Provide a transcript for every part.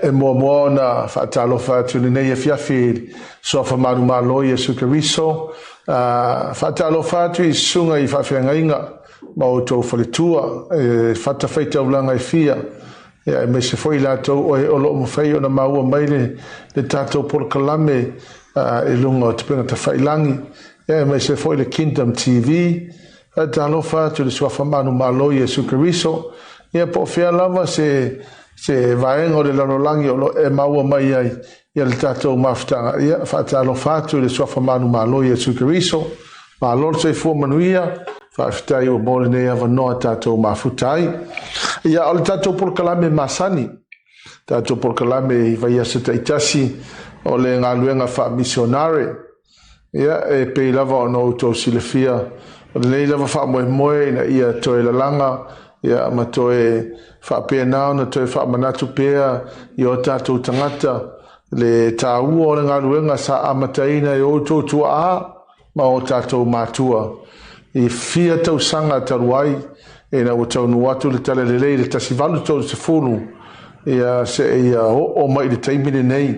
E mua na whaatalofa atu ni nei e fiafi sofa maru malo i Yesu Keriso. Whaatalofa atu I sunga I whawhiangainga ma o tau whalitua e whatawhaita ulanga I fia. Ia e me se foi lātou o e olo mo whai o na maua mai le tātou POLOKALAME e lunga o te pinga ta whailangi. Ia e me se foi le Kingdom TV. Whaatalofa atu le sofa maru malo I Yesu Keriso. Ia po whia lava se vaenga o le lalolangi o e maua mai ai ia le tātou mawhitanga ia whaatalofa atu le sofa manu malo I Yesu Keriso ma lor te fua manuia whawhitai o mole nei ava noa tātou mawhutai ia o le tātou POLOKALAME masani tātou POLOKALAME I vai asa taitasi o le ngaluenga wha MISIONARE ia e pei lava o nou tau silefia o le nei lava wha moe na ia toe lalanga ia ma toe whapea nao na toe whamanatu pea I o tātou tangata le tāua o le ngaruenga sa amataina I o tōtua a ma o tātou mātua I fia tau sanga taruai e na o tau nuatu le tala lelei le tasivalu tau se fulu ia se ia o mai le taimine nei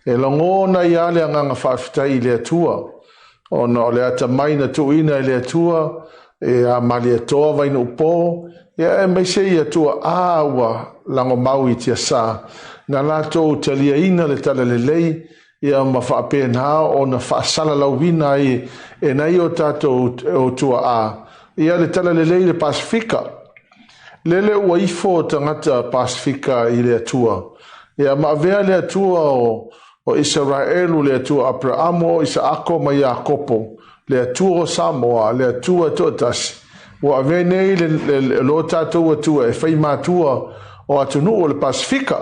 e langona I ale anganga whawhitai le atua o na o le ata mai na tuina I le atua e a mali atoa vai no po ia e mai se ia tua awa lango mau I tia sa na lato talia ina le tala lelei ia ma whaapea nā o na whaasala lauwina I e nei o tātou o tua a ia le tala lelei le Pasifika lele ua ifo tangata Pasifika I le atua ia ma vea le atua o Israelu le atua Abrahamo Isaako ma Iakopo le atua o Samoa le atua totasi wa venei le lo tātou atua e whai mātua o atunu o le Pasifika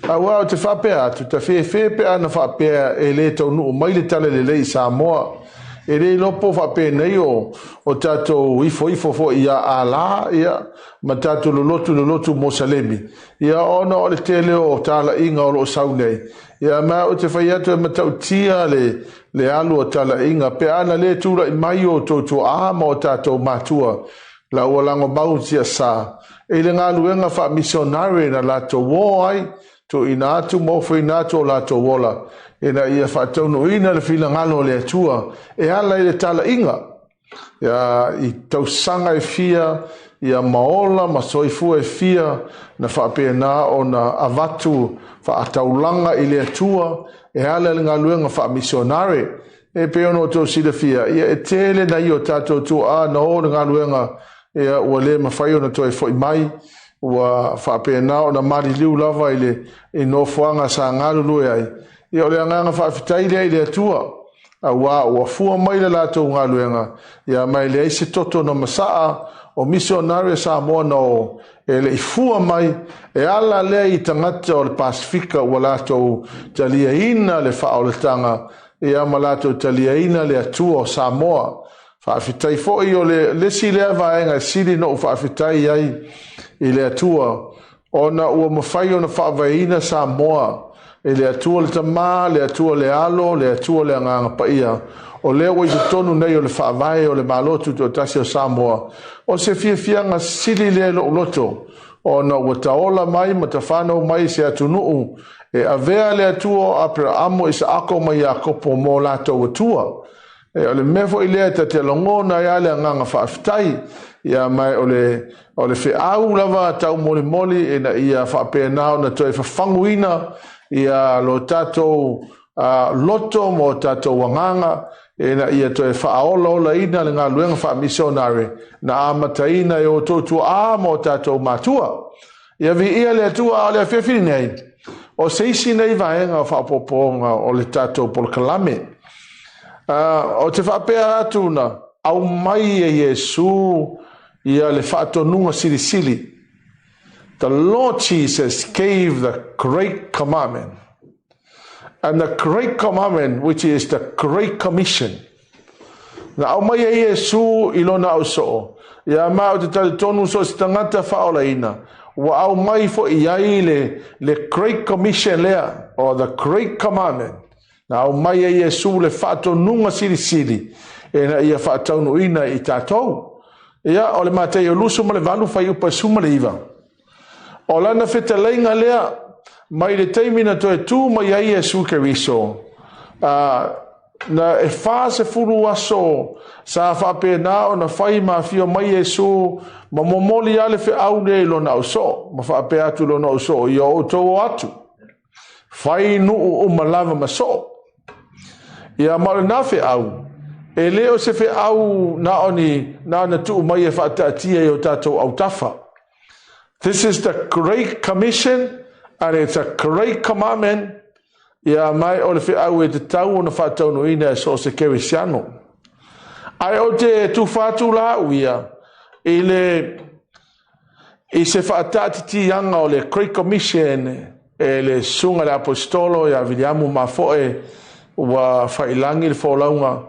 a wao te whapea atu te whepea na whapea e le tau nuu mai le tala le lei Samoa e le lopo whapea nei o tātou ifo fo ia a la ia ma tātou lolotu Mosalemi ia ona o le tele o tala inga o lo sau nei ia ma o te whai atu e matau tia le alu o tala inga pe ana le tūra I mai o tōtu ama o tātou mātua la ua lango mau tia sa e le ngā luenga wha MISIONARE na lato wō ai to ina atu mofo ina atu o lato wola e na ia wha taunu ina le whila ngalo le atua e ala I le tala inga ia I tausanga e fia ia maola ma soifu e fia na whapea nā o na avatu wha ataulanga I le atua e ala le ngā luenga wha MISIONARE e peono tō sida fia ia e tele na I o tātou tō a na o ngā luenga ia ua le mawhai o na toi foi mai ua whapea nā o na mari liu lava I le I no fuanga sa ngalulu ai ia o le anganga whawhitai lea I le atua a ua fua mai le lātou ngā luenga ia mai le eise toto na masaa o MISIONARE Samoa na o e le I fua mai e ala lea I tangata o le Pasifika ua lātou talia ina le wha o le tanga ia ma lātou talia ina le atua o Samoa whaafitai foi o le lesi lea vaenga siri no whaafitai ai I le atua o na ua mawhai o na whaavaina Samoa e le atua le tamā, le atua le alo, le atua le anganga paia o lea ua I tonu nei o le whaavae o le malotu to tasi o Samoa o se fianga siri lea lo loto o na ua taola mai ma ta whanau mai se atunuu e avea le atua o Abrahamo Isaako ma Iakopo mo lātou atua e o le mefo I lea te longona ia le anganga whaafitai ia mai o le whiau lava tau moli e na ia whapea nao na toi whafanguina ia lo tātou loto mo tātou wanganga e na ia toi whaola ola ina le ngā luenga wha MISIONARE na amataina e o tōtua a mo tātou mātua ia vi ia le atua o le awhiawhiri nei o seisi nei vaenga o whapoponga o le tātou POLOKALAME o te whapea atu na au mai e Yesu ia le whaatonunga sirisili. The Lord Jesus gave the great commandment. And the great commandment, which is the great commission. Na au mai e Yesu ilona au so. Ia ma o te talitonu so si tangata whaola ina. Wa au mai fo iai le great commission lea. Or the great commandment. Na au mai e Yesu le whaatonunga sirisili. E na ia whaataunu ina I tātou. Ia o le matei o lusu ma le valu whai upa suma le iwa. O lana whetaleinga lea mai le taimina to e tu mai ai Yesu Keriso. Na e fa se fulu aso sa fa pe na ona fai ma fio mai Yesu ma momoli ale fe au le lo na so ma fa pe atu lo na so yo to atu fai nu o malava ma so ia ma na fe au e leo se fe au na oni na tu mai e fa ta tia yo tato au tafa. This is the great commission and it's a great commandment. Ia mai o le fe au e te tau o na whātau no ina so se kerisiano. Ai o te tu whātu la uia i se whātati ti anga o le Great Commission e le sunga le apostolo ia Viliamu Mafoe wa whailangi le wholaunga.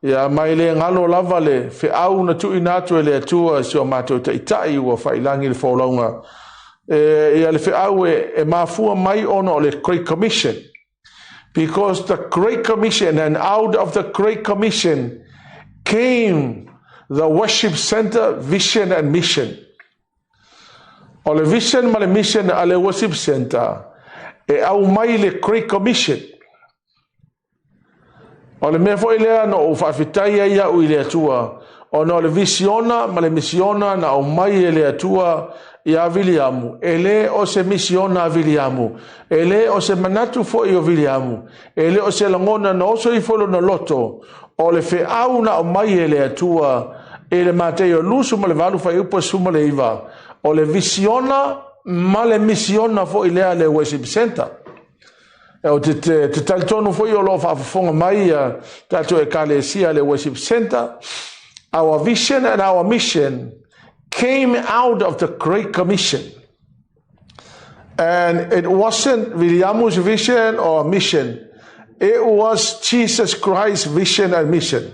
Ia mai le ngalo lava le fe au na tu inatu e le atua si o mātou taitai wa whailangi le wholaunga. Ia le fe au e mafua mai ono o le Great Commission. Because the Great Commission, and out of the Great Commission came the worship center, vision and mission. O le vision ma le mission a le worship center e au mai le Great Commission. O le mea foi lea no o whawhitai ai au i le atua. O no le visiona ma le misiona na au mai e le atua i a Viliamu. E le o se misiona a Viliamu. E le o se manatu fo i o Viliamu. E le o se langona na oso i folo na loto. O le fe au na au mai e le atua. E le matei o lusu ma le valu fai upa suma le iwa. O le visiona ma le misiona fo i lea le worship center. E o te talitonu fo i o lo whaafonga mai tato e kalesia le worship center. Our vision and our mission came out of the Great Commission. And it wasn't Viliamu's vision or mission. It was Jesus Christ's vision and mission.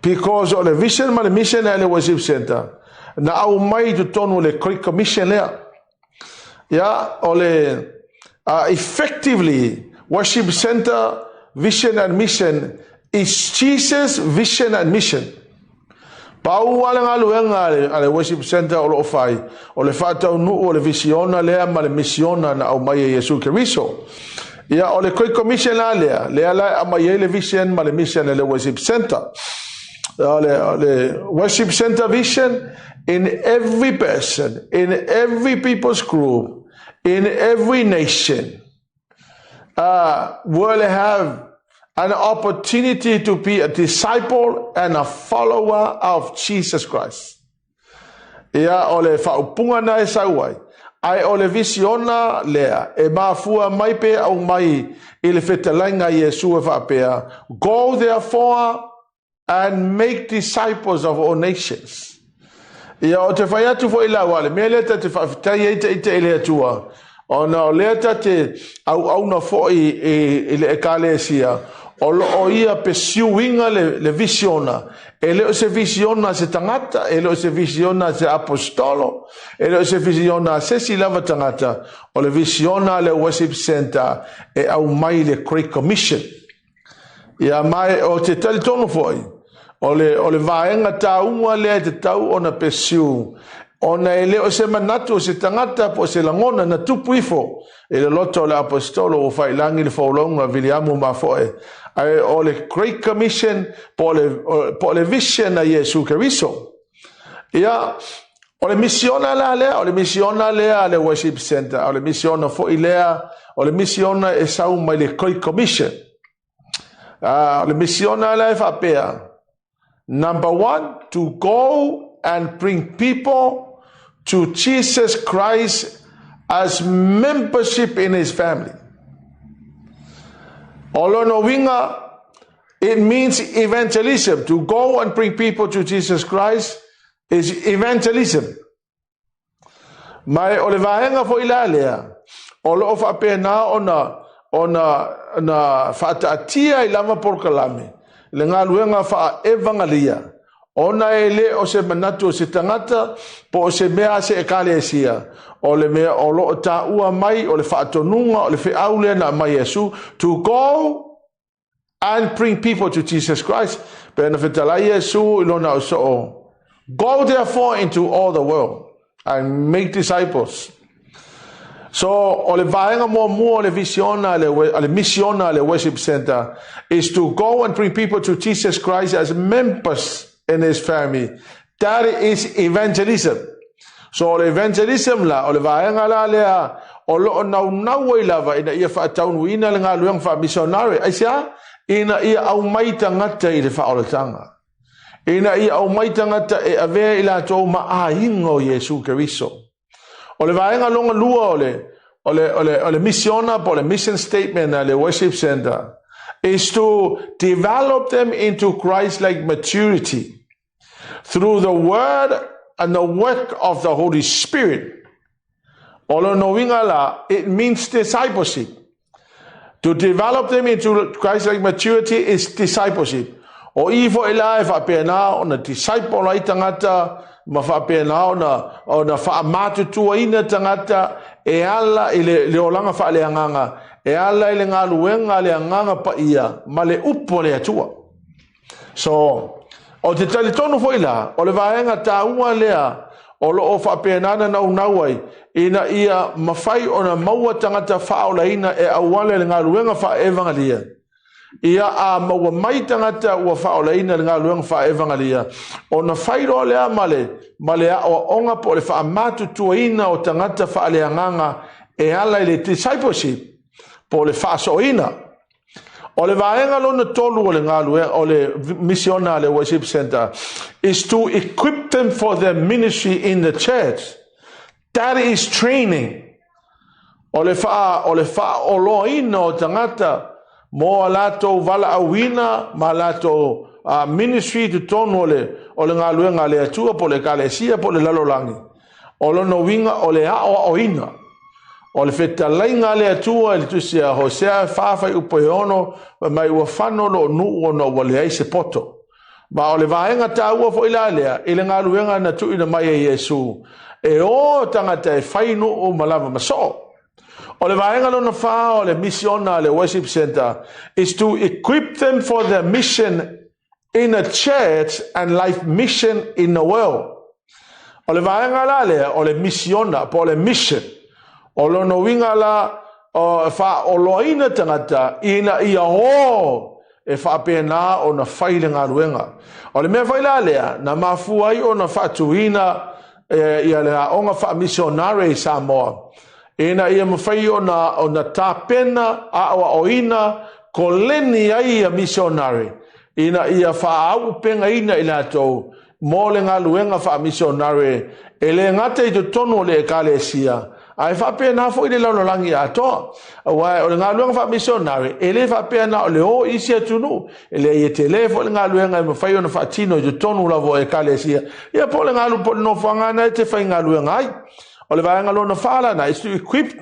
Because of the vision and the mission and the worship center. Na au mai tu tonu le Great Commission lea. Yeah, ole effectively worship center, vision and mission is Jesus' vision and mission. Pau ala ngaluenga ale worship center o lo fai o le fatau nu o le visiona lea ma le misiona na au mai Yesu Keriso. Ia o le Great Commission lea la mai le vision ma le mission le worship center. Le worship center vision in every person, in every people's group, in every nation will have an opportunity to be a disciple and a follower of Jesus Christ. Ia o le whaupunga na e sauai. Ai o le visiona lea. E mafua mai pe au mai i le whetalainga Yesu e whapea. Go therefore and make disciples of all nations. Ia o te whaiatu fo i lauale. Mea leta te whawhitai ite i le atua. O na o leta te au na fo i le ekalesia. O ia pe siuinga le visiona. E leo se visiona se tangata. E leo se visiona se apostolo. E leo se visiona se silava tangata. O le visiona le worship center. E au mai le Great Commission. Ia mai o te talitonu foi. O le vaenga taunga le te tau o na pe siu. Ona e leo se manatu se tangata po se langona na tupu ifo. E le loto le apostolo o whailangi le whaulonga Viliamu Mafoe. O le Great Commission po le vision na Yesu Keriso. Ia, o le misiona lea, o le misiona lea le worship center. O le misiona fo i lea, o le misiona e sau mai le Great Commission. O le misiona lea e whapea. Number 1, to go and bring people to Jesus Christ as membership in his family. Olono winga, it means evangelism. To go and bring people to Jesus Christ is evangelism. Mai ole vahenga fo ilalea. Olo of apena ona fatatia ilama POLOKALAME. Le ngaluenga fa evangelia. Ona ele o se manatu o se tangata po o se mea se ekalesia. O le mea o lo ta ua mai o le whaatonunga o le whiaule na mai Yesu. To go and bring people to Jesus Christ. Pena whetalai Yesu ilona o so. Go therefore into all the world and make disciples. So, ole vaenga mo ole misiona le worship center is to go and bring people to Jesus Christ as members in his family. That is evangelism. So, ole evangelism la, ole vaenga la lea, ole nau lava ina ia whaataunu ina le ngā luang wha missionare. Aisia, ina ia au maita ngata i le whaolatanga. Ina ia au maita ngata e avea ila tō maahingo Yesu Keriso. Ole vaenga longa lua ole misiona po le mission statement na le worship center is to develop them into Christ-like maturity through the word and the work of the Holy Spirit. Ole noinga la, it means discipleship. To develop them into Christ-like maturity is discipleship. O ifo ela e whapena o na disciple ai tangata, ma whapena o na whaamatutua ina tangata, e ala i le olanga whaaleanganga, e ala i le ngā luenga leanganga pa ia, ma le upo le atua. So, o te tali tonu foila, o le vaenga tā ua lea, o lo o whapenana nau ai, ina ia mawhai o na maua tangata whaola ina e awale le ngā luenga whaevangalia. Ia a maua mai tangata ua whaoleina ngā luenga whaevangalia. O na whairo lea male a o onga po le whaamatu tuaina o tangata whaaleanganga e ala le discipleship po le whaasoina. O le vaenga lona tolu o le ngā luenga o le MISIONARE le worship center is to equip them for their ministry in the church. That is training. O le whaoloina o tangata mo alato vala awina ma alato ministry to tono ole ngā luenga le atua po le kalesia po le lalolangi o lono winga o le ao oina o le whetalainga le atua le tusia Hosea whawhai upoiono mai ua whano lo nuu no wale ai se poto ma o le vaenga tā ua fo ila lea i le ngā luenga na tuina mai e Yesu e o tangata e whainu o malava maso. O le vaenga lona wha o le MISIONARE le worship center is to equip them for their mission in a church and life mission in the world. O le vaenga la lea o le MISIONARE po le mission. O lo no winga la o wha o loina tangata ina ia ho e wha pena o na whaile ngā ruenga. O le mea whaila lea na mafuai o na whatuina ia lea o ngā wha MISIONARE i Samoa. Ina ia mawhai o na tāpena a oina ko leni ai a MISIONARE. Ina ia whaau penga ina i lātou mō le ngā luenga wha MISIONARE e le ngata i tu tonu le ekalesia. Ai whapena fo i le laulangi atoa. Wai o le ngā luenga wha MISIONARE e le whapena o le o isi atunu. E le i te le fo le ngā luenga i mawhai o na whaatino i tu tonu lavo ekalesia. Ia po le ngā lupo no whangana e te whai ngā luenga ai. O le vaenga lona whālana is to equip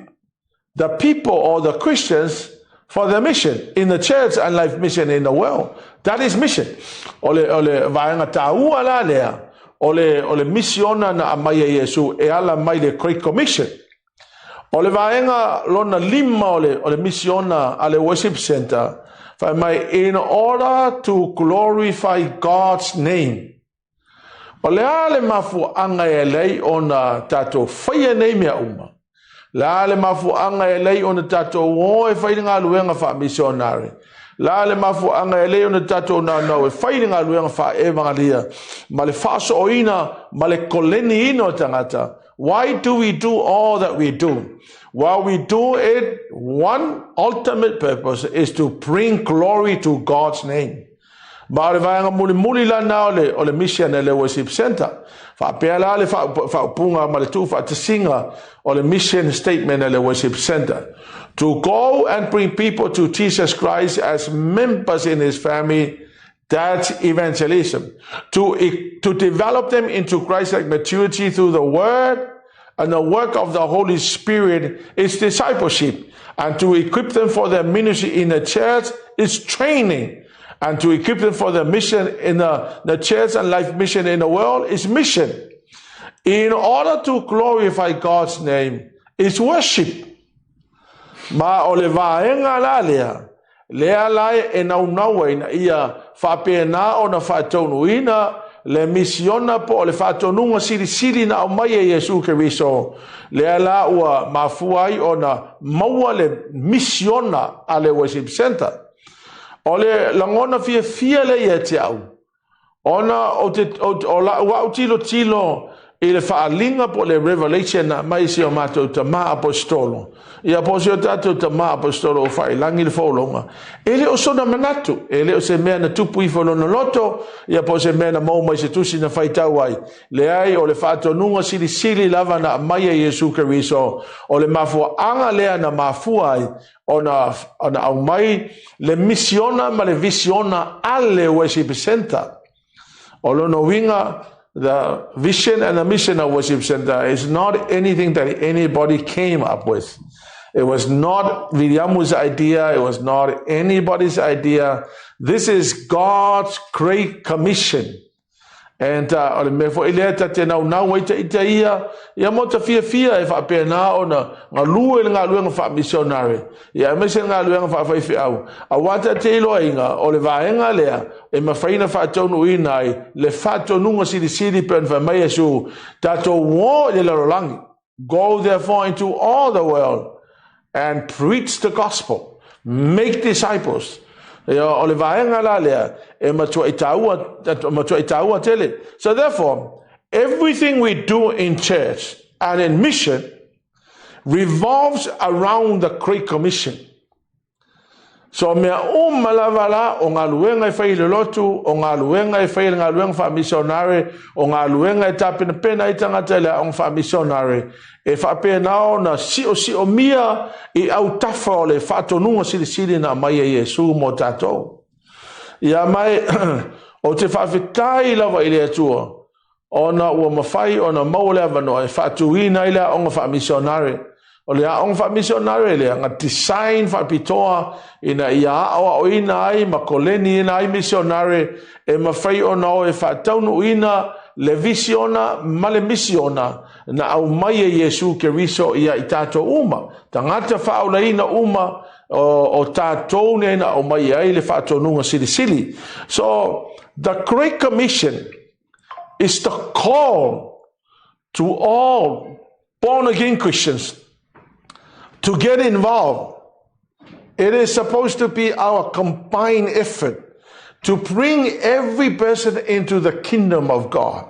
the people or the Christians for their mission in the church and life mission in the world. That is mission. O le vaenga tā ua la lea, o le misiona na amai e Yesu e ala mai le Great Commission. O le vaenga lona lima o le misiona a le worship center, whai mai in order to glorify God's name. O le ale mafu anga e lei o na tato whaia nei mea uma. Le ale mafu anga e lei o na tato o e whaia ngā luenga wha MISIONARE. Le ale mafu anga e lei o na tato na nau e whaia ngā luenga wha evangalia. Ma le whaaso o ina, ma le koleni ino tangata. Why do we do all that we do? Well, we do it, one ultimate purpose is to bring glory to God's name. Ma le vaenga muli la na o le MISIONARE le worship center. Fa pela le fa punga ma le tu fa tsinga o le mission statement le worship center. To go and bring people to Jesus Christ as members in his family, that's evangelism. To develop them into Christ-like maturity through the word and the work of the Holy Spirit is discipleship. And to equip them for their ministry in the church is training. And to equip them for the mission in the church and life mission in the world is mission. In order to glorify God's name is worship. Ma o le vaenga la lea lai e nau na ia whapena o na whaataunuina le misiona po le whātonunga siri na o mai e Yesu Keriso. Le ala ua mafuai o na maua le misiona a le worship center. O le langona fia le ia te au. Ona o la ua tilo i le whaalinga po le revelation na mai si o mātou ta maa apostolo. Ia po si o tātou ta maa apostolo o whai langi le whaolonga. Ele o sona manatu. Ele o se mea na tupu i whalona loto. Ia po se mea na mau mai se tusi na whai tau ai. Le ai o le whaatonunga sili lava na mai e Yesu Keriso. O le mafua anga lea na mafua ai. Ona au mai le misiona ma le visiona ale worship center. O lono winga, the vision and the mission of Worship Center is not anything that anybody came up with. It was not William's idea. It was not anybody's idea. This is God's great commission. And me fo ile ta te na waita ita ia mo ta fia e fa pe na ona ngalu nga missionary ia me se ngalu nga fa fi au a wata te lo inga o le vaenga lea e ma faina fa tonu inai le fa tonu nga sili pen fa mai Yesu tato wo le langi. Go therefore into all the world and preach the gospel, make disciples. O le vaenga la lea e matua itaua tele. So therefore, everything we do in church and in mission revolves around the Great Commission. So mea malavala o ngā luenga e whai le lotu, o ngā luenga e whai ngā luenga wha missionare, o ngā luenga e tapina pena i tangata le o wha missionare. E wha pena o na si o mia i au tafa o le whatonunga sili na mai e Yesu mo tātou. Ia mai o te whawhetai lava i le atua, o na ua mawhai o na maule avano e whatuina i le o ngā wha missionare. O le aong wha missionare le nga design wha pitoa ina ia awa o ina ai ma koleni ina ai missionare e mawhai o na o e wha taunu ina le visiona ma le misiona na au mai e Yesu Keriso ia i tātou uma. Tangata wha au ina uma o tātou ne na au mai ai le wha tonunga sili. So the Great Commission is the call to all born again Christians to get involved. It is supposed to be our combined effort to bring every person into the kingdom of God.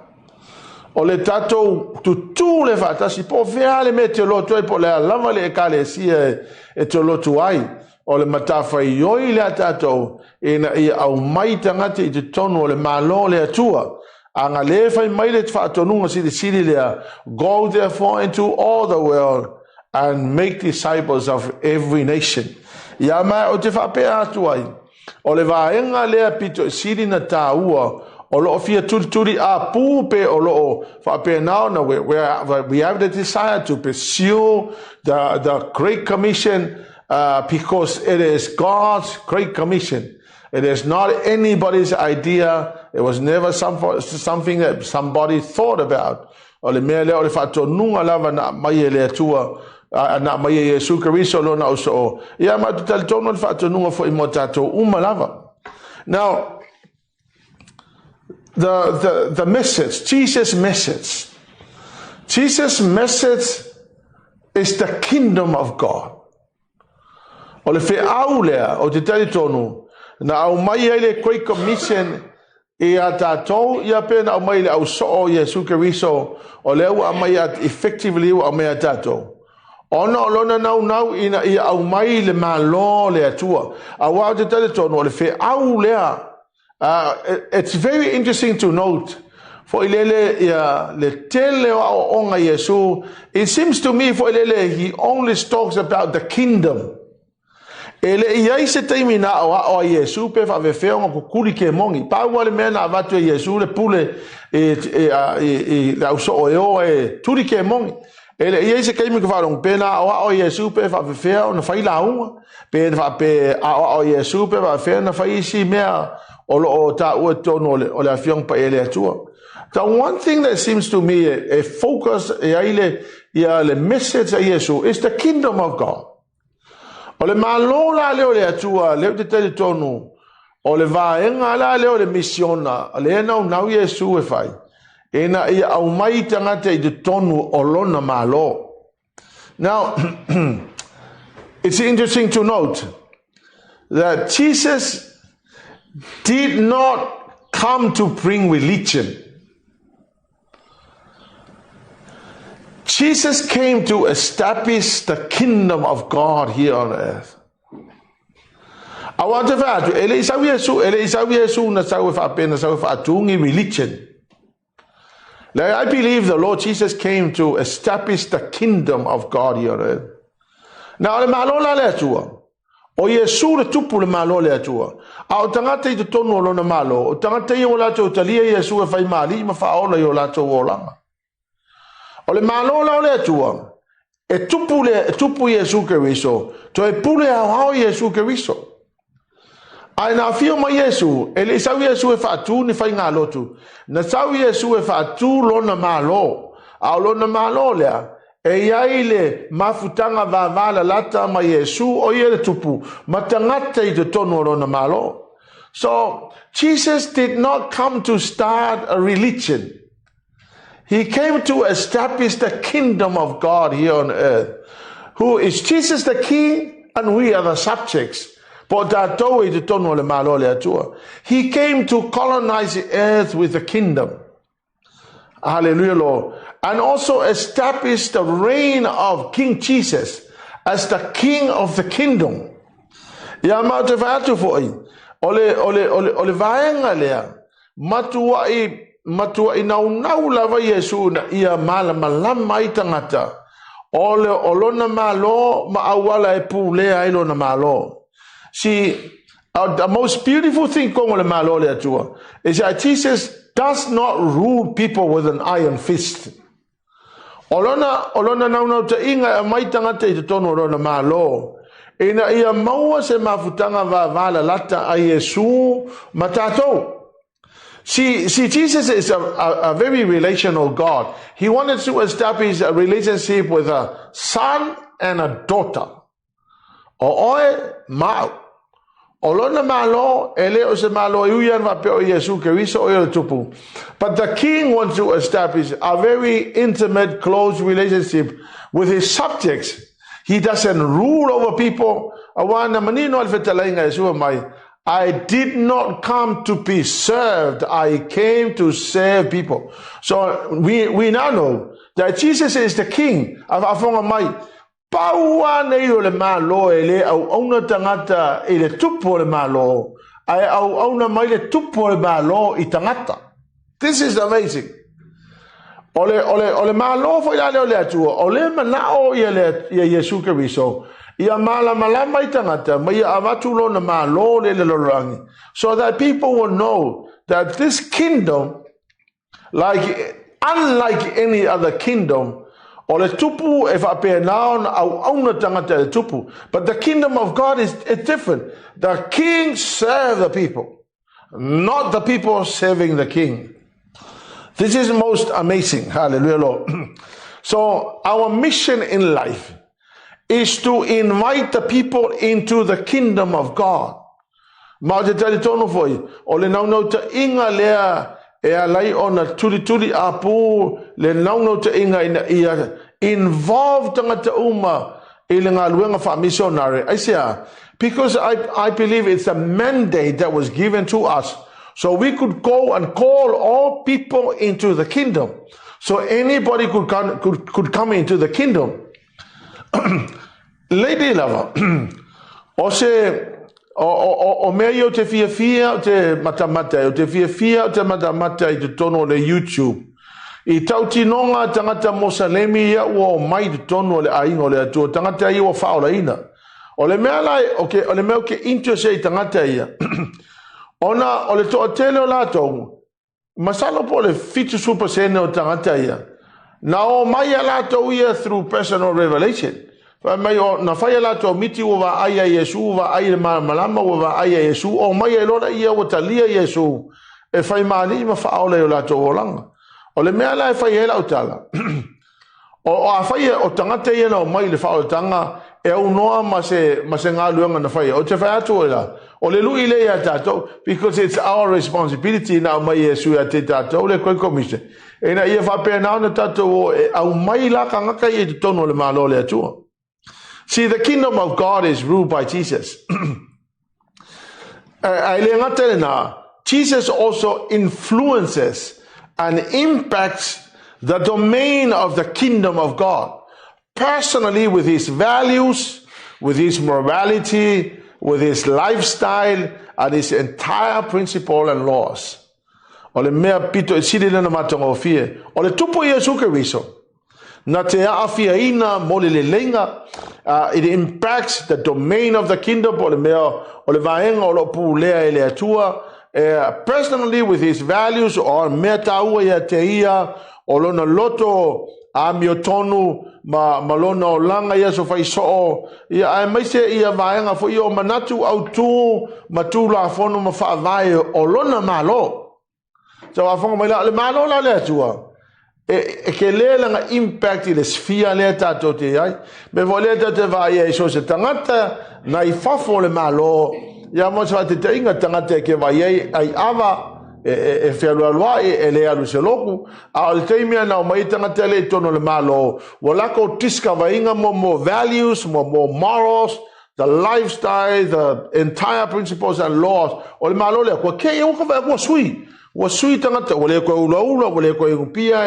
O le tatou tutu le fatasi po vea le me te lotu ai po le alama le ekalesia e te lotu ai. O le matafa i oi le tatou i au mai tangati i te tonu o le malo le atua. Anga le fai mai le whaatonunga sili lea. Go therefore into all the world and make disciples of every nation. Ia mai o te whapea atu ai. O le vaenga lea pito siri na tāua, o loo fia turi a pūpe o loo whapea nao na we have the desire to pursue the Great Commission because it is God's Great Commission. It is not anybody's idea. It was never something that somebody thought about. O le mea lea o le whatonunga lava na mai e lea tua, na mai e Yesu Keriso lona o so. Ia ma tu tali tonu le whaatonunga fo i mo tātou uma lava. Now, the message, Jesus' message is the kingdom of God. O le whi au lea o te tali tonu, na au mai e le Great Commission e a tātou, ia pēna au mai le au so o Yesu Keriso, o le au mai at effectively au mai a tātou. Ona o lona nau ina ia au mai le malo le atua. A wau te tale tonu o le whi au lea. It's very interesting to note, for ilele ia le tele o onga Yesu, it seems to me for ilele he only talks about the kingdom. Ele ia se teimi na o Yesu pe fa vefeo ko kuli ke mongi. Pa wale mena avatu Yesu le pule la uso o turi ke mongi. Ele ia se keimi ko falong pena o Yesu pe fa vefeo na fai la unga. Pe fa pe o Yesu pe fa vefeo na fai si mea o ta o tono o le afiong pa ele atua. The one thing that seems to me a focus le message of Yesu is the kingdom of God. O le malola leo le atua, leo te tele tonu, O le vaenga la le o le misiona, le nau Yesu e fai. Ena ia au mai tangata I te tonu o lona malo. Now, it's interesting to note that Jesus did not come to bring religion. Jesus came to establish the kingdom of God here on earth. I want to say, ele isawi Yesu na sawi fa pena sawi fa atungi religion. I believe the Lord Jesus came to establish the kingdom of God here on earth. Now le malo la le atua. O Yesu le tupu le malo le atua. A o tangata I te tonu o lona malo. O tangata I o lato talia Yesu e fai mali ma fa ola I o lato o langa. O le malo la le atua. E tupu Yesu Keriso. To e pule hao Yesu Keriso. Ai na fio ma Yesu, ele sau Yesu e fatu ni fai ngā lotu. Na sau Yesu e fatu lona malo. Au lona malo lea, e iai le mafutanga vavala lata ma Yesu o ia le tupu. Ma tangata I te tonu lona malo. So, Jesus did not come to start a religion. He came to establish the kingdom of God here on earth. Who is Jesus the king and we are the subjects. He came to colonize the earth with the kingdom. Hallelujah, Lord. And also establish the reign of King Jesus as the king of the kingdom. Ole vaenga lea. Matua I nau lava Yesu na ia malama I tangata. Ole olona malo ma awala e pulea ilo na malo. See, the most beautiful thing is that Jesus does not rule people with an iron fist. Olona nau te inga e mai tangata I te tono rona malo. Ina ia maua se mafutanga vala lata a Yesu matatou. See, Jesus is a very relational God. He wanted to establish a relationship with a son and a daughter. Oe mau. Olona malo, ele o se malo iuyan va pe o Yesu Keriso o ele tupu. But the king wants to establish a very intimate, close relationship with his subjects. He doesn't rule over people. Awana manino alfetalainga Yesu mai. I did not come to be served. I came to serve people. So we now know that Jesus is the king of Afonga mai. Paua nei o le malo ele au auna tangata ele tupu le malo. Ai au auna mai le tupu le malo I tangata. This is amazing. Ole malo foi ale ole atua. Ole manao ia Yesu Keriso. Ia malama I tangata. Ma ia avatu lo na malo le lorangi. So that people will know that this kingdom, unlike any other kingdom, Ole tupu e whapea naon au auna tangata le tupu. But the kingdom of God is different. The king serves the people, not the people serving the king. This is most amazing. Hallelujah, Lord. So our mission in life is to invite the people into the kingdom of God. Ma te tali tono foi. Ole nau te inga lea e alai ona tuli apu le nauno te inga ia involved tangata uma I le ngā luenga wha MISIONARE. I say, because I believe it's a mandate that was given to us. So we could go and call all people into the kingdom. So anybody could come into the kingdom. Lady lover, o se o mea o te fia o te matamata, o te fia o te matamata I te tono le YouTube. I tautinonga tangata Mosalemi ia ua o mai te tono le ainga o le atua, tangata ia ua whaola ina. O le mea lai, o le mea ke interest I tangata ia. Ona, o le toa tele o latou, masalo po le fitu super sene o tangata ia. Na o mai a latou ia through personal revelation. Mai o na fai latou miti ua wa aia Yesu, wa aia malama ua wa aia Yesu, o mai e lona ia ua talia Yesu, e fai maani ma whaola o latou o langa. O le mea lai fai hela o tala. O a fai o tangata ia na o mai le whaotanga, e unoa ma se ngā luenga na whai. O te whai atu la. O le lui le a tātou, because it's our responsibility na mai Yesu a te tātou, le koe komise. E na ia whapea nao na tātou o au mai la ka ngaka i te tono le malo le atua. See, the kingdom of God is ruled by Jesus. Jesus also influences and impacts the domain of the kingdom of God, personally with his values, with his morality, with his lifestyle, and his entire principle and laws. O le mea pito e siri lena matonga o fie. O le tupo Yesu Keriso. Na te aafia ina mo le lenga. It impacts the domain of the kingdom. O le mea, o le vaenga o lo pu lea e le atua. Personally with his values, o mea taua ia te ia, o lona loto a miotonu, ma lona o langa ia so fai soo, ia ai maise ia vaenga fo ia o manatu au tu, ma tu la fono ma wha vai o lona malo. So a fonga mai la, le malo la le atua. E ke le langa impact i le sfia le tato te ai. Me vo le tato vai e so se tangata, na i fafo le malo, ia mo sa te inga tangata ke vai ai ava, e whealualua e le alu se loku, a o le teimia na o mai tangata le tono le malo, walako tiska vainga mo values, mo morals, the lifestyle, the entire principles and laws, o le malo le, kua ke e uka vai kua sui, wa sui tangata, o le koe ula, o le koe upia,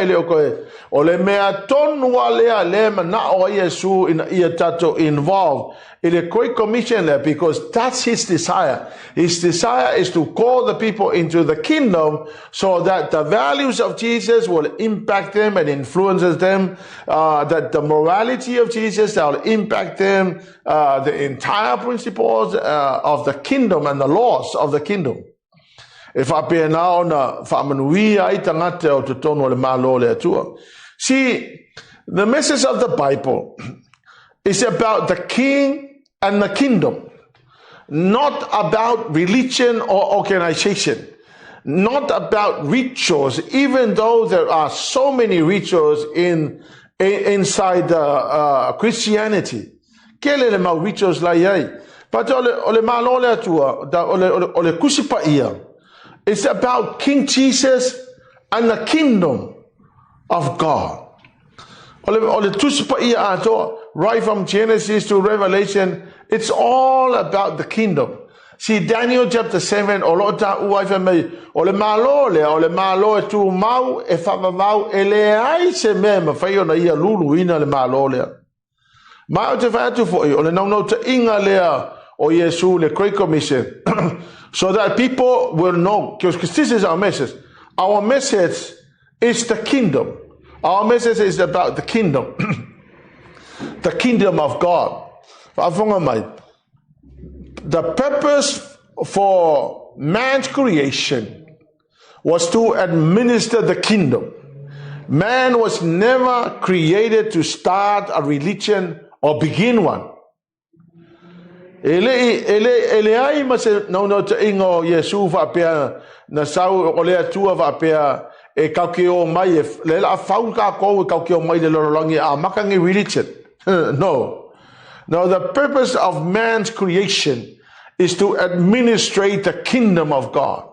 o le mea tonu a le mana o Yesu ia tato involved, in koe commission there, because that's his desire. His desire is to call the people into the kingdom so that the values of Jesus will impact them and influences them, that the morality of Jesus will impact them, the entire principles of the kingdom and the laws of the kingdom. If I pay now na whamanuia ai tangata o te tono le malo le atua. See, the message of the Bible is about the king and the kingdom, not about religion or organization, not about rituals, even though there are so many rituals inside Christianity. Kele le mau rituals la iai. But ole malo le atua, ole kusipa ia. It's about King Jesus and the kingdom of God. Right from Genesis to Revelation, it's all about the kingdom. See, Daniel chapter 7, ole malo e tu mau e whamamau e le ai se mea ma whaio na ia lulu ina le malo lea. Mai o te whaatu fo i, ole nau te inga lea o Yesu le Great Commission. So that people will know, because this is our message. Our message is the kingdom. Our message is about the kingdom. The kingdom of God. The purpose for man's creation was to administer the kingdom. Man was never created to start a religion or begin one. Ele ai ma se no te ingo Yesu va pea na sau o le atua va pea e kaukeo mai le la fau ka ko kaukeo mai le lorangi a makangi religion. No, the purpose of man's creation is to administrate the kingdom of God.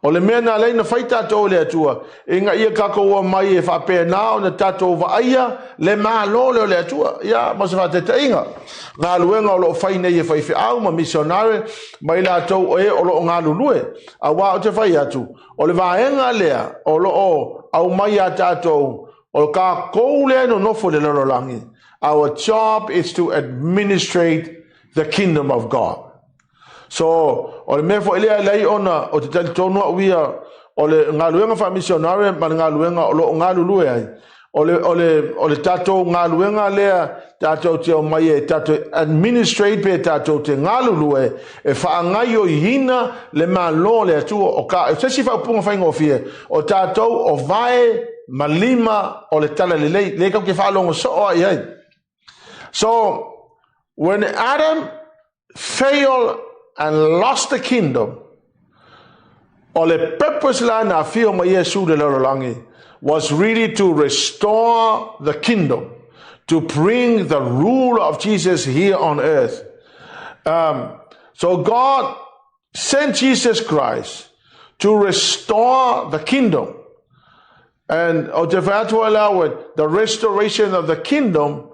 O le mea na leina whai tātou le atua, inga ia kako mai e whapea nao na tātou wa aia, le maa lole o le atua, ia, masa whateta inga. Ngā luenga o lo whai nei e whai au, ma misionare, mai la tau e o lo ngā lulue, a wā o te whai atu. O le vaenga lea, o lo o, au mai a tātou, o ka kou lea no nofo le lorolangi. Our job is to administrate the kingdom of God. So, o le mea fo elea lei ona, o te tali tonua uia, o le ngā luenga wha misionare, ma ngā luenga o lo ngā lulue ai. O le tātou ngā luenga lea, tātou te o mai e tātou administrate pe tātou te ngā lulue, e whaangai o hina le mā lo le atua, o ka, e sesi whaupunga whaingo fie, o tātou o vai malima o le tala le lei, le kau ke whaalongo so o ai ai. So, when Adam failed and lost the kingdom, o le purpose la na fio ma Yesu le lorolangi was really to restore the kingdom, to bring the rule of Jesus here on earth. So God sent Jesus Christ to restore the kingdom. And the restoration of the kingdom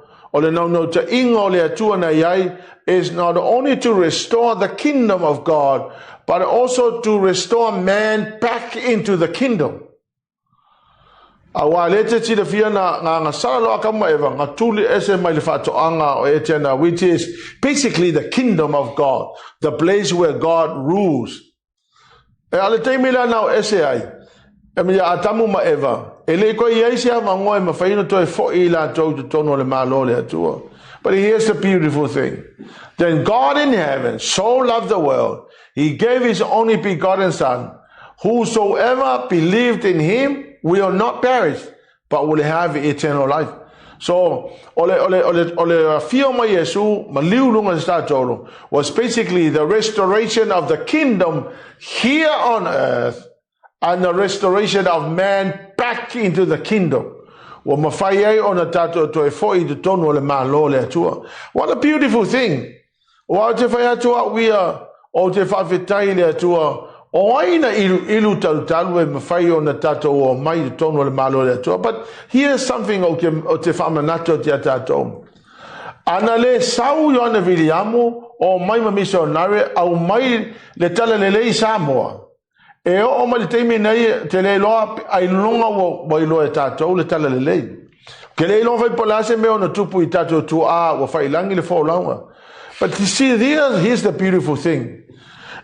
is not only to restore the kingdom of God, but also to restore man back into the kingdom. Which is basically the kingdom of God, the place where God rules. But here's the beautiful thing. Then God in heaven so loved the world, he gave his only begotten Son. Whosoever believed in him will not perish, but will have eternal life. So, was basically the restoration of the kingdom here on earth and the restoration of man back into the kingdom. What a beautiful thing. But here's something Anale sau yona viliamo o mai missionare au mai le tala le Samoa. E o mai te me nei te le loa ai longa wo mai lo tato le tala le. Ke le lo vai polase me ona tupu I tato tu a wo fai langi le fo longa. But you see here's the beautiful thing.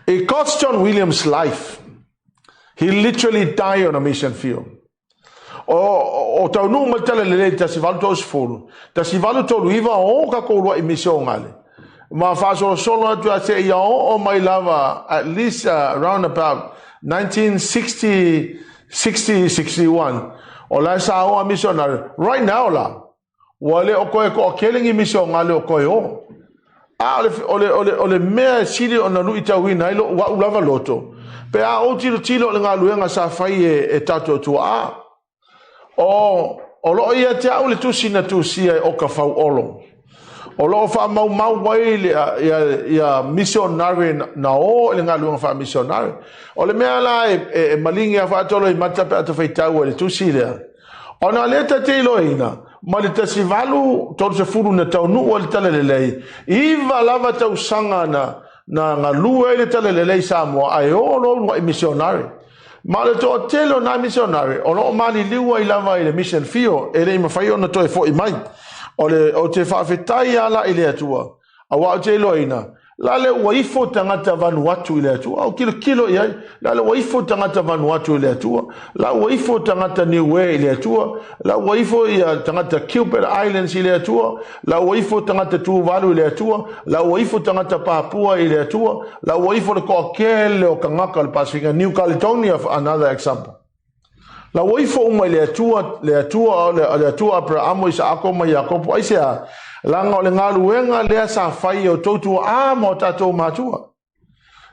It cost John Williams' life. He literally died on a mission field. O tau nu matala le ta si valu tos fulu. Ta si valu to luiva o ka ko lo mission ngale. Ma fa solo tu a se ya o mai lava at least around about 1960 61. O la sa o missionary right now la. Wale o ko keling mission ngale o ko yo. Ole mea sili o na lu ita wina ilo wa ulava loto. Pe a o tilo le ngaluenga sa fai e tato tu a. O lo ia te au le tusina tusia o ka fau olo. O lo fa mau wai ia missionary na o le ngaluenga fa missionary. O le mea la e malingi a fa tolo I mata pe ata fai tau le tusile. O na leta te iloina. Ma le tasi valu tolu se furu na tau nu o le tala lelei. Iwa lava tau sanga na ngā lua le tala lelei Samoa. Ai o lo missionary. Ma le to telo na missionary. O lo mali liua I lava I le mission fio. E le mawhai o na toi fo I mai. O te whawhetai ala I le atua. A wa o te loina. La le waifo tangata Vanuatu I le atua. Au kilo iai. La le waifo tangata Vanuatu I le atua. La waifo tangata Niue I le atua. La waifo ia tangata Gilbert Islands I le atua. La waifo tangata Tuvalu I le atua. La waifo tangata Papua I le atua. La waifo le Koakele o Kangaka le Pasifika. New Caledonia for another example. La waifo umai le atua pra amo isa ako mai Yakopo aisea. Langa o le ngaluenga lea sa fai o tautu a mo tatou matua.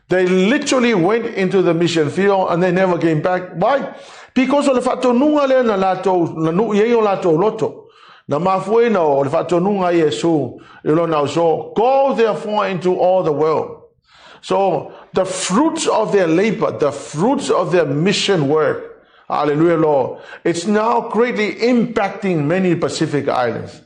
They literally went into the mission field and they never came back. Why? Because o le whatonunga lea na lato, na nui o lato loto. Na mafuena o le whatonunga Yesu. Ilo na so, go therefore into all the world. So the fruits of their labor, the fruits of their mission work, hallelujah Lord, it's now greatly impacting many Pacific islands.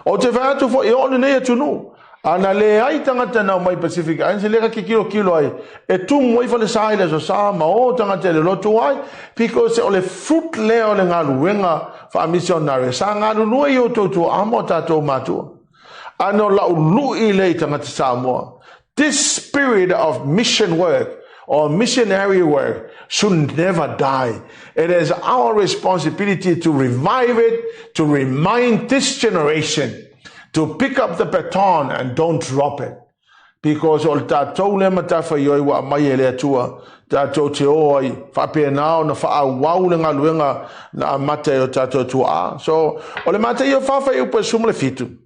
O te whaatu fo I onu nei atunu. Ana le ai tangata na mai Pacific Islands, le ka ki kilo ai. E tu moi fale saile so sa ma o tangata le lotu ai, because o le fruit le o le ngaluenga fa missionary. Sa ngalu nui o tautu amo tatou matua. Ano lau lui le tangata Samoa. This spirit of mission work or missionary work should never die. It is our responsibility to revive it, to remind this generation to pick up the baton and don't drop it. Because all tātou le matafa ioi wa mai ele atua, tātou te oi, whapea nao na wha wau le ngaluenga na mate o tātou tua. So, o le mate i o whawhai upa sumle fitu.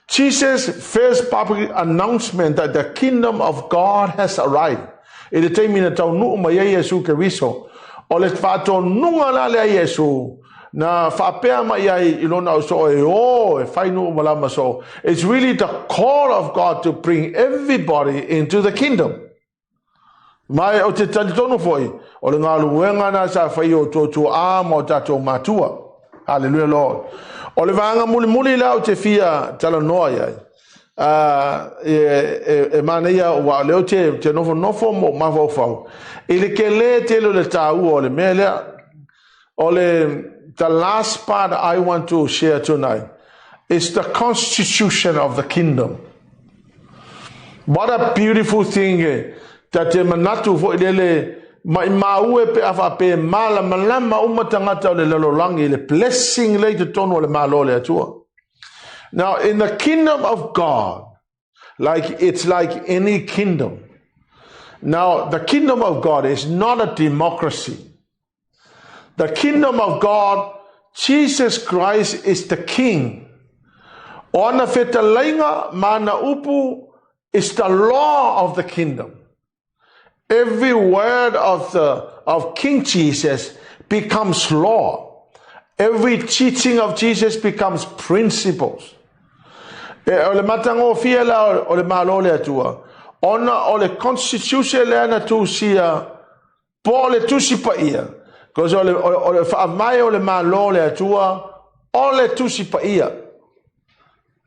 Jesus' first public announcement that the kingdom of God has arrived. E le teimi na tau nuu mai Yesu Keriso. O le whato nunga la le Yesu Na whapea mai ai ilona o so e whainu malama so. It's really the call of God to bring everybody into the kingdom. Mai o te tatitono foi, o le ngā luenga na sa whai o tō a mo tato matua. Hallelujah, Lord. O le vanga muli la o te fia tala noa iai. Manea wa leo te nofo mo mawau fau. Ile ke le te lo le tāu o le mea lea. O le the last part I want to share tonight is the constitution of the kingdom. What a beautiful thing that te manatu fo ilele mai maue pe afa pe mala malama umatangata o le lalolangi le blessing le te tono le malo le atua. Now in the kingdom of God, it's like any kingdom. Now the kingdom of God is not a democracy. The kingdom of God, Jesus Christ is the king. Ona fetalainga mana upu is the law of the kingdom. Every word of King Jesus becomes law. Every teaching of Jesus becomes principles. O le matango fia la o le malo le atua. Ona o le constitution le ana tu sia po le tusi pa ia. Because o le whaamai o le malo le atua o le tusi pa ia.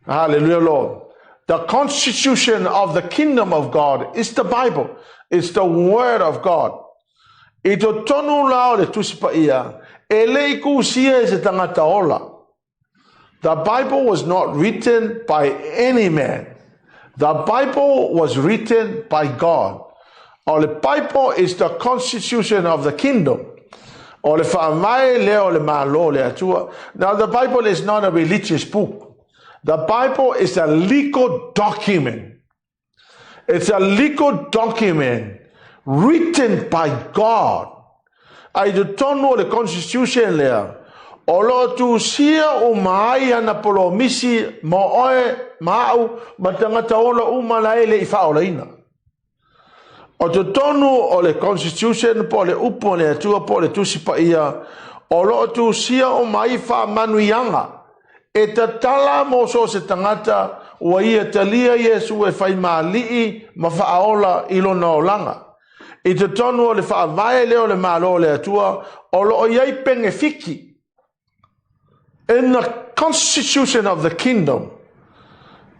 Hallelujah, Lord. The constitution of the kingdom of God is the Bible. It's the word of God. I to tonu lao le tusi pa ia. E lei ku sia se tangata ola. The Bible was not written by any man. The Bible was written by God. Or the Bible is the constitution of the kingdom. Or the whaamai leo le malo le atua. Now the Bible is not a religious book. The Bible is a legal document. It's a legal document written by God. I do tono le constitution lea. O lo tu sia o mai ana polo misi mo oe mau matangata ola umalae le ifaolaina. O tu tonu o le constitution po le upo le atua po le tusi pa ia. O lo tu sia o mai fa manuianga. E ta tala mo so se tangata ua ia talia Yesu e fai maalii ma faaola ilo na olanga. I te tonu o le faavae leo le malo le atua o lo o iai penge fiki. In the constitution of the kingdom,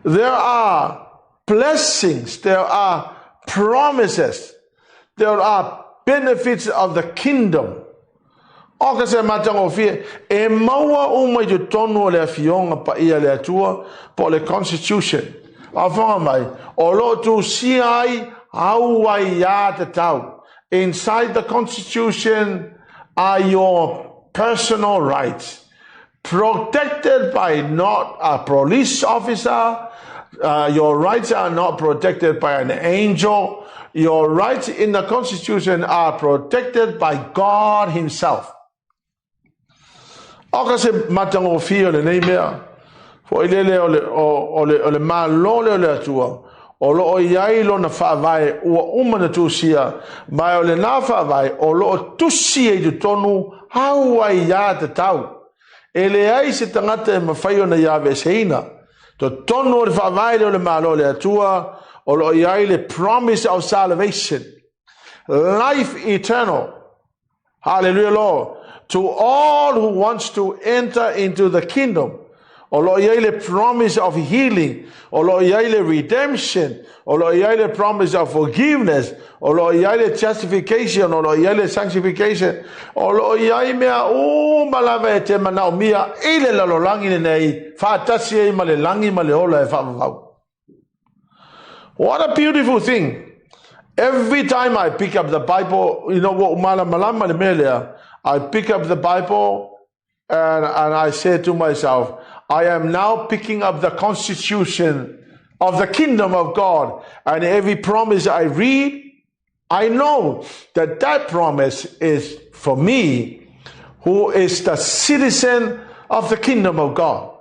there are blessings, there are promises, there are benefits of the kingdom. O ka se matango fie, e maua umai tu tonu le fionga pa ia le atua po le constitution. A whanga mai, o lo tu si ai auai ia te tau. Inside the constitution are your personal rights. Protected by not a police officer. Your rights are not protected by an angel. Your rights in the constitution are protected by God himself. O ka se matango fio le nei mea. Fo ilele o le malo le atua. O lo o iai lo na whaavai ua umana tusia. Mai o le na whaavai o lo o tusi e tu tonu haua ia te tau. E le ai se tangata e mawhai o na iawe seina. To tonu o le whaavai le malo le atua. O lo iai le promise of salvation. Life eternal. Hallelujah, Lord. To all who wants to enter into the kingdom. O lo iai le promise of healing. O lo iai le redemption. O lo iai le promise of forgiveness. O lo iai le justification. O lo iai le sanctification. O lo iai mea malawe e te manao mia. I le lalolangi nei. Whaatasi e ma le langi ma le ola e whaavavau. What a beautiful thing. Every time I pick up the Bible, you know what malama le melea, I pick up the Bible and I say to myself, I am now picking up the constitution of the kingdom of God. And every promise I read, I know that that promise is for me, who is the citizen of the kingdom of God.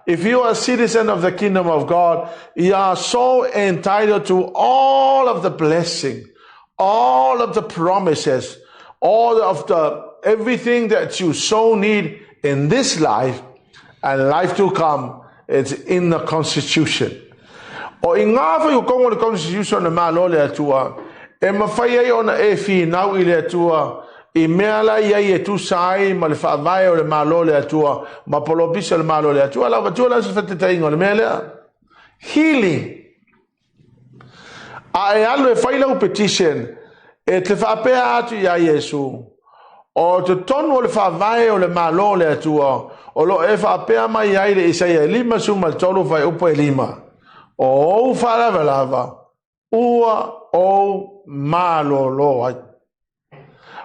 If you are a citizen of the kingdom of God, you are so entitled to all of the blessing, all of the promises, all of the everything that you so need in this life and life to come, it's in the Constitution. O ingafa yu kongo the Constitution na malo le atua, e mawhai ai ona e fi nau I le atua, I meala iai e tu sai ma le whaavai o le malo le atua, ma polopisa le malo le atua, lau watua la sa whatetainga le mea lea. Healing. A e alu e whailau petition, e te whaapea atu ia Yesu, o te tonu o le whaavai o le malo le atua, o lo e whaapea mai ai le Isaia 5:3 vai upo e 5. O whaalawa ua o malolo ai.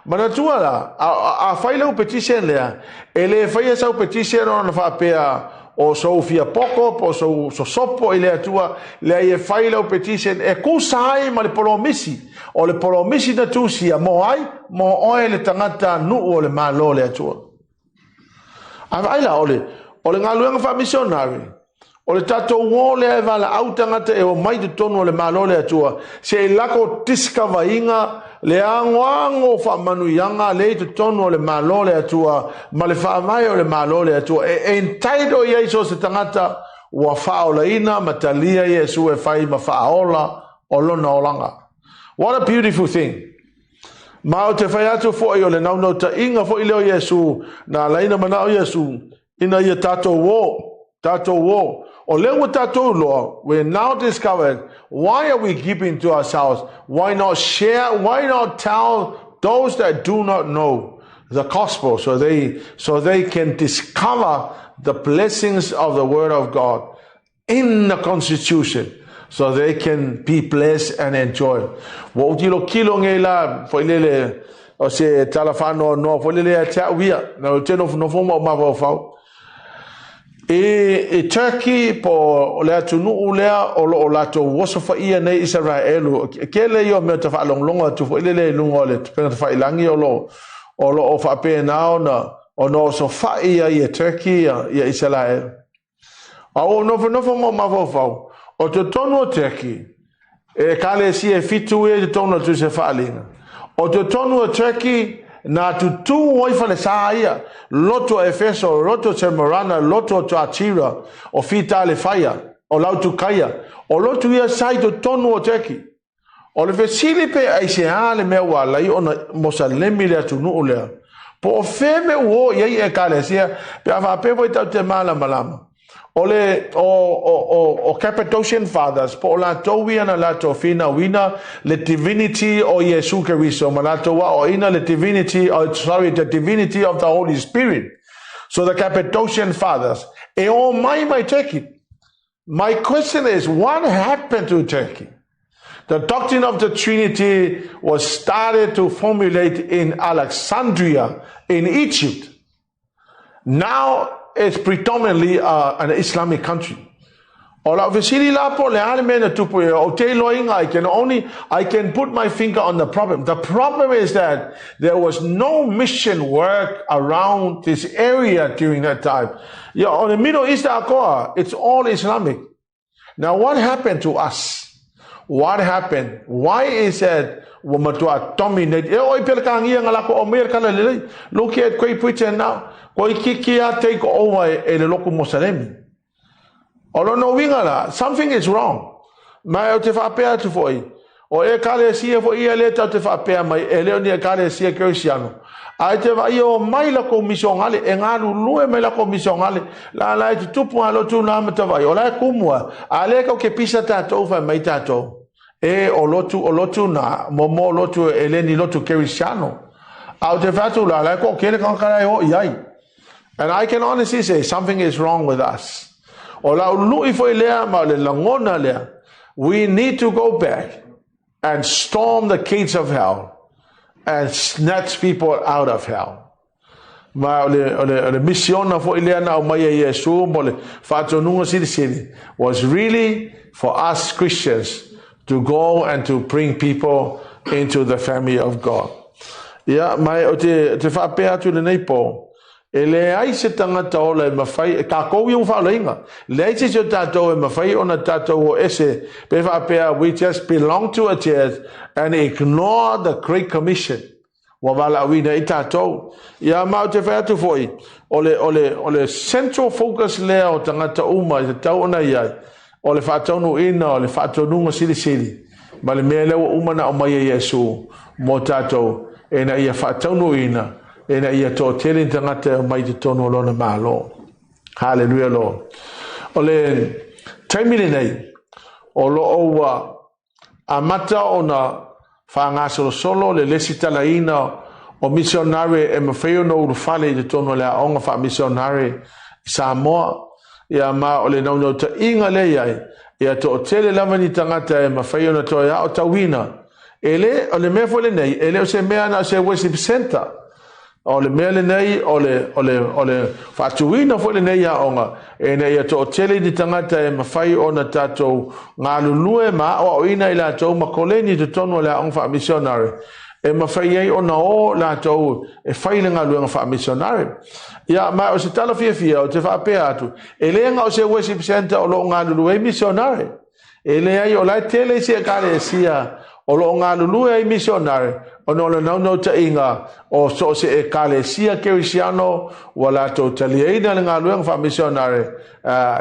Mana tua la, a whailau petition lea, e le whaia sau petition o na whaapea o Sofia Poko, po so sopo I le atua, le e whailau petition, e kusai ma le polomisi, o le polomisi na tusia, mo ai, mo oe le tangata nu o le malo le atua. A whaila o le ngaluenga wha MISIONARE, o le tatou ngō le e wala au tangata e o mai te tonu o le malo le atua, se e lako tiskawa inga, le angoango wha manuyanga le te tonu o le malo le atua, ma le whaamai o le malo le atua, e entaido I eiso se tangata, ua whaola ina, matalia Yesu e whai ma whaola o lona olanga. What a beautiful thing. Ma o te whai atu fo I o le naunau ta inga fo I leo Yesu, na laina mana o Yesu, ina ia tatou wo. O leo tatou loa, we now discovered, why are we keeping to ourselves? Why not share? Why not tell those that do not know the gospel so they can discover the blessings of the word of God in the Constitution so they can be blessed and enjoy. Wo tilo kilo ngela fo ilele o se talafano no fo ilele tia wia na teno no fo mo ma fo E Turkey po le atunu lea o lo lato wosofa ia nei Israelu ke le yo me te fa longlonga tu fo le lungo le pe te fa ilangi o lo o fa pe na o no so fa ia Turkey ia Israel o no fo mo ma fo o te tonu Turkey e kale si e fitu e te tonu tu se fa linga o te tonu Turkey na tutu oi fale saia loto Efeso loto Semorana loto Tuatira o fita le faia o lautu kaya o loto ia sai to tonu o Turkey o le vesili pe ai se ale me wa lai ona mosalemi le tunu le po feme wo ia e kalesia pe ava pe voi ta te mala malama o le o Cappadocian fathers po la towia na la tofina wina le divinity o Yesu Christo malato wa o ina le divinity the divinity of the Holy Spirit. So the Cappadocian fathers e o mai Turkey. My question is, what happened to Turkey? The doctrine of the Trinity was started to formulate in Alexandria in Egypt. Now it's predominantly an Islamic country. I can put my finger on the problem. The problem is that there was no mission work around this area during that time. On the Middle East, it's all Islamic. Now, what happened to us? What happened? Why is that woman to dominate? Look at Quay preacher now. Take over a local Muslim. Something is wrong. My Otahuhu for or a Calesia for Ialeta to Fapea, my Eleonia Calesia Cristiano. I tell you, my local mission, and I will my local mission, la light 2.2 Namatavai, or like Kumwa, I like okay, Pisa tato over my tato. Olotu na, Momo Lotu, Eleni Lotu Cristiano. Otahuhu, like okay, yai. And I can honestly say something is wrong with us. We need to go back and storm the gates of hell and snatch people out of hell. The mission was really for us Christians to go and to bring people into the family of God. Yeah, to the Nepal. Ele ai se tangata o le mawhai, ka kou yung whaolinga. Le ai se tatou e mawhai o na tatou o ese, we just belong to a church and ignore the Great Commission. wa wala wina i tātou. Ia mau te whai atu foi, ole central focus lea o tangata uma i te tau ona iai, ole whātaunu ina, ole whātaununga siri, ma le mea lewa umana o mai Yesu, mo tātou, e na ia whātaunu ina, e na ia tō tele tangata o mai te tono lona mālo. Halleluiah lo. Ole taimile nei, o lo oua a mata o na whaangasolo solo le lesi talaina o misionare e mawheo no urufale i te tono lea onga wha misionare i Samoa. Ia ma o le naunau ta inga le iai, ia to o tele lama ni tangata e mawheo na toa ia o tawina. Ele, o le mea fole nei, ele o se mea na se worship center. O le mea le nei, o le whatuina fole nei a onga. E nei ia to o tele ni tangata e mawheo na tatou ngā lulue ma o ina i la tau makoleni te tono lea onga wha misionare. E mawhaiei o na o la tau e whaile ngā luenga wha misionare. Ia mai o se tala fia o te whaapea atu. E leanga o se worship center o lo ngā lulue misionare. E leai o lai tele si e kare e sia o lo ngā lulue misionare. O no le naunau ta inga o so se e kale sia kerisiano wala tau talieina le ngā luenga wha misionare.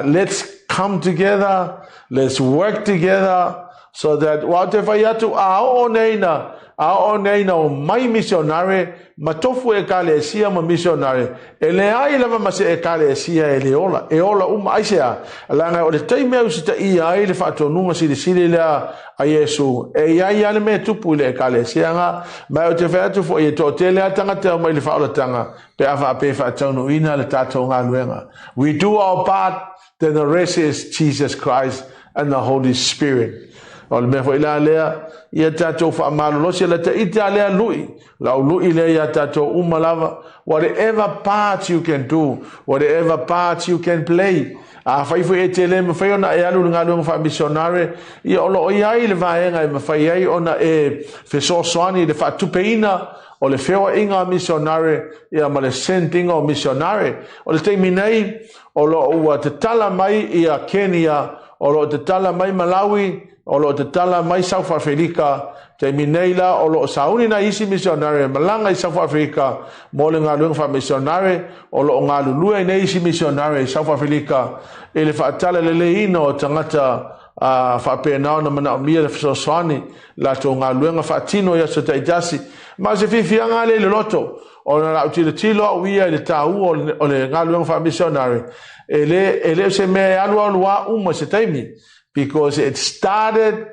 Let's come together, let's work together so that wa te whai atu a o neina o mai misionare matofu e kale sia ma misionare e le ai lava ma se e kale sia e le ola aisea langa o le taime au sita i ai le whaatonunga siri lea a Yesu e iai ale me tupu le e kale sia nga mai o te whaatu fo e to te lea tangata mai le whaolatanga pe a whaape whaataunu ina le tātou ngā luenga. We do our part, then the rest is Jesus Christ and the Holy Spirit. O le mea fo ila lea ia tātou whaamalolosi la ta ita lea lui lau lui lea ia tātou umalava whatever part you can do, whatever part you can play. A whaifu e te le mawhai ona e alu ngā lunga wha misionare ia olo o iai le vaenga e mawhai ai ona e whesosoani le whaatupeina o le whewa inga misionare ia ma le sendinga o misionare o le teimi nei o lo ua te tala mai ia Kenya o lo te tala mai Malawi o lo te tala mai South Africa te mineila o lo sauni na isi misionare malanga i South Africa mo le ngā luenga wha misionare o lo ngā lulua i isi misionare i South Africa e le whaatala le leino o tangata whapenao na mana o mia le whasoani la tō ngā luenga whaatino ia sa taitasi ma se whiwhianga le loto o na rau tilo au ia i le tāu o le ngā luenga wha misionare e le se mea anua lua uma se taimi because it started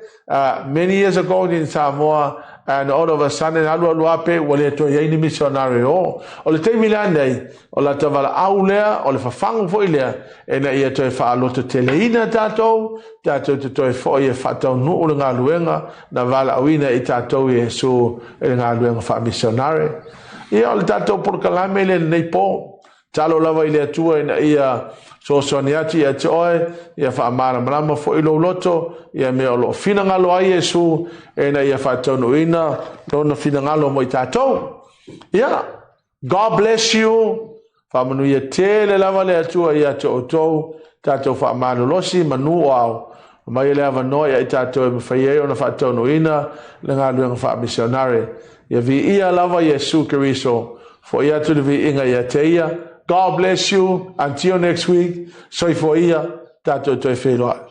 many years ago in Samoa and all of a sudden Suluape wale to yaini missionary o le teimi la nei o la tavala aulea o le fafangu fo ilea e na ia to fa loto teleina tatou to fo ia fatau no o ngā luenga na vala awina i tatou Yesu e ngā luenga fa missionary ia o le tatou POLOKALAME le nei po talo lava ile atua ina ia so soniati ia te oe ia whaamara marama fo ilo loto ia mea lo fina ngalo a Yesu e na ia whaatonu ina nona fina ngalo mo i tātou ia God bless you whamanu ia tele lava le atua ia te otou tātou whaamara losi manu o au mai le ava noa ia i tātou e mwhaiei ona whaatonu ina le ngā luenga wha misionare ia vi ia lava Yesu Keriso fo ia tu vi inga ia te ia. God bless you. Until next week. Soy for ia. Tato toi wheloa.